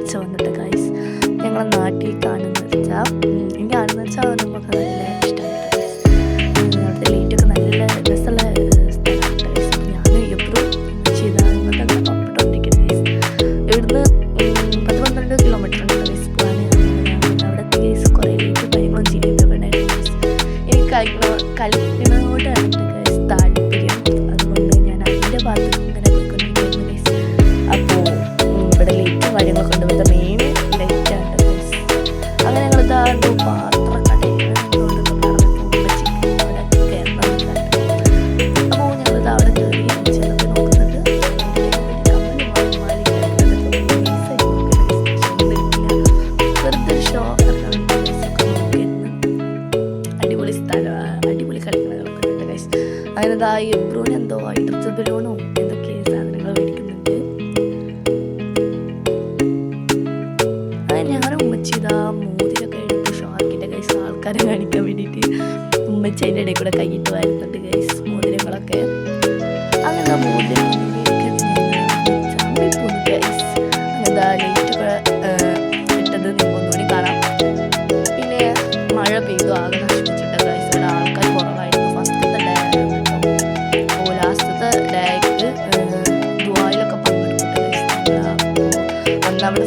കാഴ്ച വന്നിട്ട് ഗൈസ് ഞങ്ങളെ നാട്ടിൽ കാണുന്നത് വെച്ചാൽ കാണുന്ന വെച്ചാൽ നമുക്ക് നല്ല ഇഷ്ടമാണ്. അവിടുത്തെ ലൈറ്റൊക്കെ നല്ല രസമുള്ള സ്ഥലമാണ് ഗൈസ്. ഞാൻ എപ്പോഴും ചെയ്താൽ തന്നെ പപ്പിട്ടോണ്ടിരിക്കുന്നത് ഗൈസ്. ഇവിടുന്ന് 10-12 കിലോമീറ്റർ ഉണ്ട് ഗൈസ് പോകാൻ. അവിടെ ഗൈസ് കുറേ ലൈറ്റ് കാര്യങ്ങളും ജിലേബിയൊക്കെ ഉണ്ടായിരുന്നു ഗൈസ്. എനിക്ക് കളിക്കുന്നതോടാണ് ഗൈസ് താല്പര്യം. അതുകൊണ്ട് ഞാൻ അതിൻ്റെ ഭാഗത്ത് ഇങ്ങനെ പോയിക്കൊണ്ടിരിക്കുന്നു ഗൈസ്. അപ്പോൾ ഇവിടെ ലൈറ്റും കാര്യങ്ങളൊക്കെ ഉണ്ട്. ഇവിടുത്തെ മെയിൻ ലൈറ്റാണ് ഗൈസ്. അങ്ങനെ ഞങ്ങളിതാ പാത്രക്കടയിൽ അപ്പോൾ ഞങ്ങളിത് അവിടെ കയറി ചെന്നൊക്കെ നോക്കുന്നുണ്ട്. വെറുതെ ഷോ അടിപൊളി സ്ഥലമാണ്, അടിപൊളി കളികളൊക്കെ ഉണ്ട് ഗൈസ്. അങ്ങനെ ഇതാ എബ്രൂന് എന്തോ ഹൈഡ്രജൻ ബലൂണും എന്തൊക്കെ സാധനങ്ങൾ മേടിക്കുന്നുണ്ട്. അങ്ങനെ ഞാനും ഉമ്മച്ചി ഇതാ മോതിരൊക്കെ എടുത്ത് ഷാർക്കിൻ്റെ ഗൈസ് ആൾക്കാരെ കാണിക്കാൻ വേണ്ടിയിട്ട് ഉമ്മച്ചി അതിൻ്റെ ഇടയിൽ കൂടെ കൈയിട്ട് വരുന്നുണ്ട് ഗൈസ് മോതിരങ്ങളൊക്കെ. അങ്ങനെ മോതിരം ഗൈസ്. അങ്ങനെ ലൈറ്റൊക്കെ ഇട്ടത് നിങ്ങൾക്ക് ഒന്നുകൂടി കാണാം. പിന്നെ മഴ പെയ്തു ആകെ നശിപ്പിച്ചിട്ട് ഗൈസ്. ഇവിടെ ആൾക്കാർ കുറവായിരുന്നു ഫസ്റ്റത്തെ ഡേ ആയിരുന്നു കേട്ടോ. അപ്പോൾ ലാസ്റ്റത്തെ ഡേക്ക് ദുബായിലൊക്കെ പങ്കെടുത്തിട്ട് ഗൈസ്. അന്ന് അവിടെ